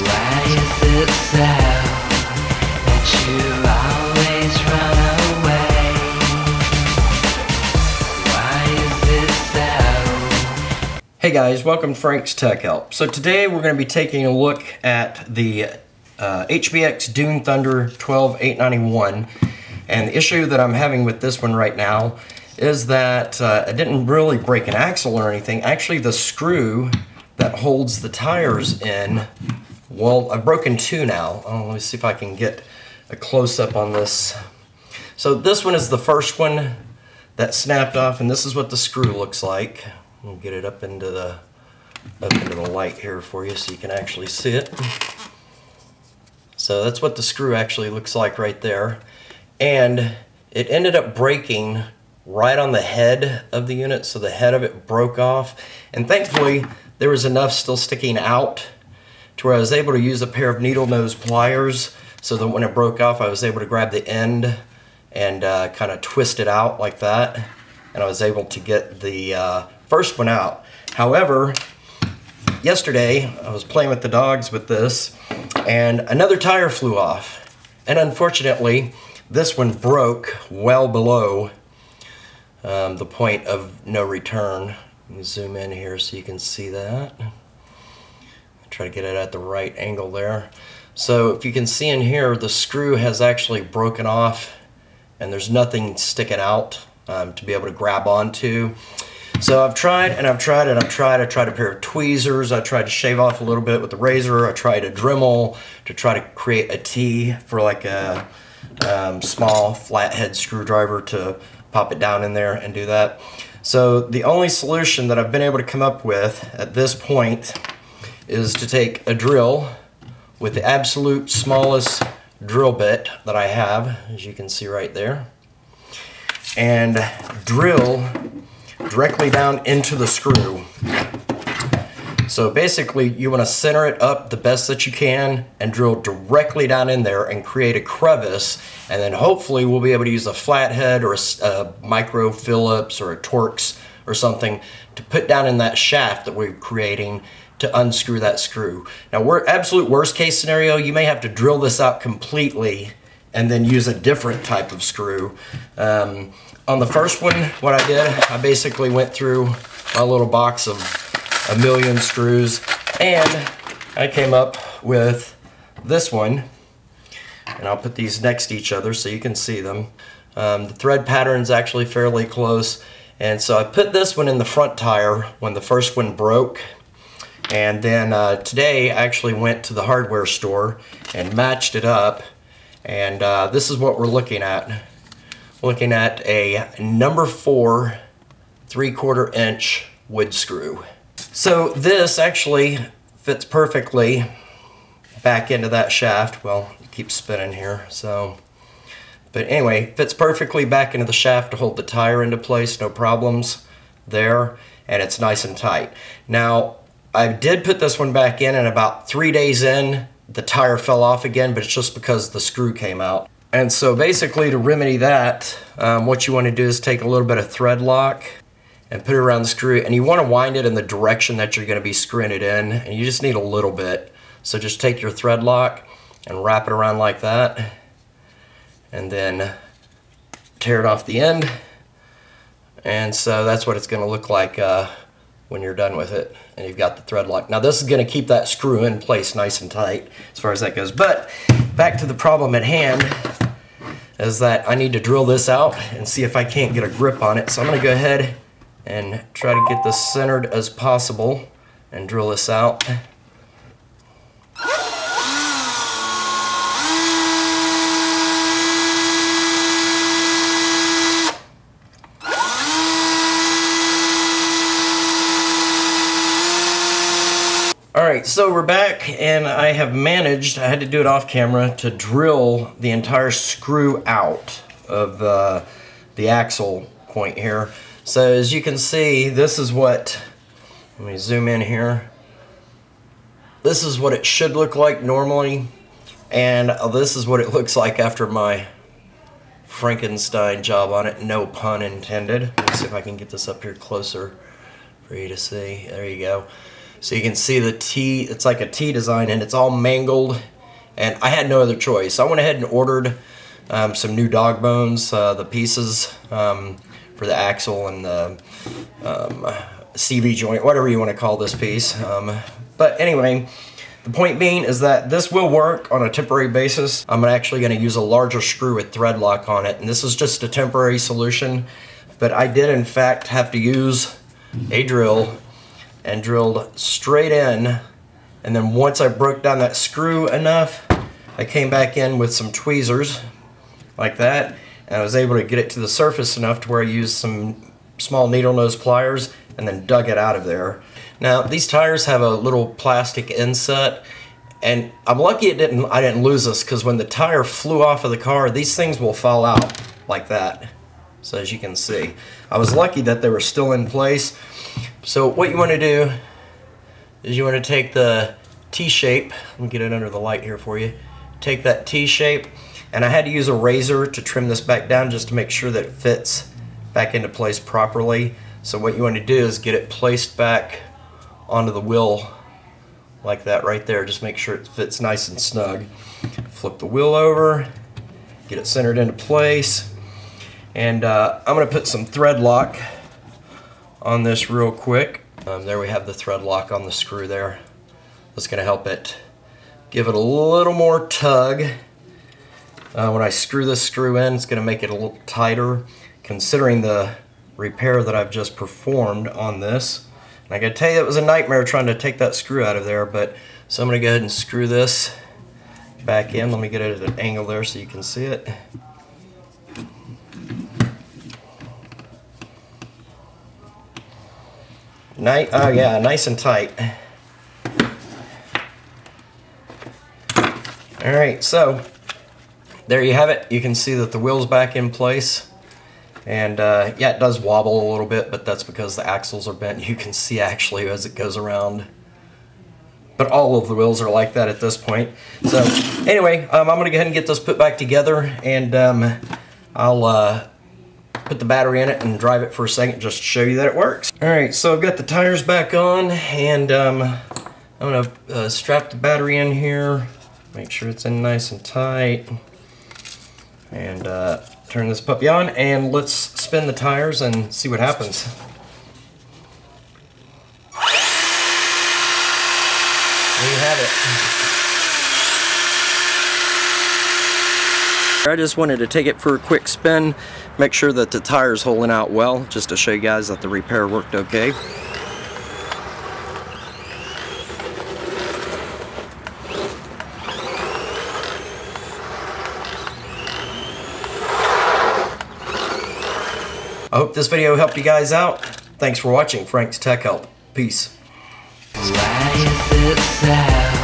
Why is it so that you always run away? Why is it so? Hey guys, welcome to Frank's Tech Help. So today we're going to be taking a look at the HBX Dune Thunder 12891, and the issue that I'm having with this one right now is that I didn't really break an axle or anything. Actually, the screw that holds the tires in, well, I've broken two now. Let me see if I can get a close-up on this. So this one is the first one that snapped off, and this is what the screw looks like. We'll get it up into the light here for you so you can actually see it. So that's what the screw actually looks like right there. And it ended up breaking right on the head of the unit, so the head of it broke off. And thankfully, there was enough still sticking out to where I was able to use a pair of needle nose pliers so that when it broke off, I was able to grab the end and kind of twist it out like that. And I was able to get the first one out. However, yesterday, I was playing with the dogs with this, and another tire flew off. And unfortunately, this one broke well below the point of no return. Let me zoom in here so you can see that. Try to get it at the right angle there. So if you can see in here, the screw has actually broken off and there's nothing sticking out to be able to grab onto. So I've tried and I've tried and I've tried. I tried a pair of tweezers. I tried to shave off a little bit with the razor. I tried a Dremel to try to create a T for like a small flathead screwdriver to pop it down in there and do that. So the only solution that I've been able to come up with at this point is to take a drill with the absolute smallest drill bit that I have, as you can see right there, and drill directly down into the screw. So basically you want to center it up the best that you can and drill directly down in there and create a crevice, and then hopefully we'll be able to use a flathead or a micro Phillips or a Torx or something to put down in that shaft that we're creating to unscrew that screw. Now, absolute worst case scenario, you may have to drill this out completely and then use a different type of screw. On the first one, what I did, I basically went through a little box of 1,000,000 screws, and I came up with this one, and I'll put these next to each other so you can see them. The thread pattern is actually fairly close, and so I put this one in the front tire when the first one broke, and then today I actually went to the hardware store and matched it up, and this is what we're looking at. Looking at a number 4 3/4 inch wood screw. So this actually fits perfectly back into that shaft. Well, it keeps spinning here, so. But anyway, fits perfectly back into the shaft to hold the tire into place, no problems there, and it's nice and tight. Now, I did put this one back in, and about 3 days in, the tire fell off again, but it's just because the screw came out. And so basically to remedy that, what you want to do is take a little bit of thread lock and put it around the screw, and you want to wind it in the direction that you're going to be screwing it in, and you just need a little bit. So just take your thread lock and wrap it around like that, and then tear it off the end. And so that's what it's going to look like when you're done with it and you've got the thread lock. Now this is going to keep that screw in place nice and tight as far as that goes. But back to the problem at hand is that I need to drill this out and see if I can't get a grip on it. So I'm going to go ahead and try to get this centered as possible and drill this out. Alright, so we're back, and I have managed, I had to do it off camera, to drill the entire screw out of the axle point here. So as you can see, this is what, let me zoom in here. This is what it should look like normally, and this is what it looks like after my Frankenstein job on it, no pun intended. Let me see if I can get this up here closer for you to see. There you go. So you can see the T, it's like a T design and it's all mangled, and I had no other choice. I went ahead and ordered some new dog bones, the pieces for the axle and the CV joint, whatever you want to call this piece. But anyway, the point being is that this will work on a temporary basis. I'm actually going to use a larger screw with thread lock on it, and this is just a temporary solution. But I did in fact have to use a drill and drilled straight in, and then once I broke down that screw enough, I came back in with some tweezers like that, and I was able to get it to the surface enough to where I used some small needle nose pliers and then dug it out of there. Now these tires have a little plastic inset, and I'm lucky I didn't lose this, because when the tire flew off of the car, these things will fall out like that. So as you can see, I was lucky that they were still in place. So what you want to do is you want to take the T-shape, let me get it under the light here for you, take that T-shape, and I had to use a razor to trim this back down just to make sure that it fits back into place properly. So what you want to do is get it placed back onto the wheel like that right there. Just make sure it fits nice and snug. Flip the wheel over, get it centered into place, and I'm going to put some thread lock on this real quick. There we have the thread lock on the screw there. That's going to help it give it a little more tug. When I screw this screw in, it's going to make it a little tighter, considering the repair that I've just performed on this. And I got to tell you, it was a nightmare trying to take that screw out of there, but so I'm going to go ahead and screw this back in. Let me get it at an angle there so you can see it. Oh yeah, nice and tight. Alright, so there you have it. You can see that the wheel's back in place. And yeah, it does wobble a little bit, but that's because the axles are bent. You can see actually as it goes around. But all of the wheels are like that at this point. So anyway, I'm going to go ahead and get this put back together, and I'll put the battery in it and drive it for a second just to show you that it works. Alright, so I've got the tires back on, and I'm going to strap the battery in here, make sure it's in nice and tight, and turn this puppy on, and let's spin the tires and see what happens. There you have it. I just wanted to take it for a quick spin, make sure that the tire's holding out well, just to show you guys that the repair worked okay. I hope this video helped you guys out. Thanks for watching Frank's Tech Help. Peace. Why is it so?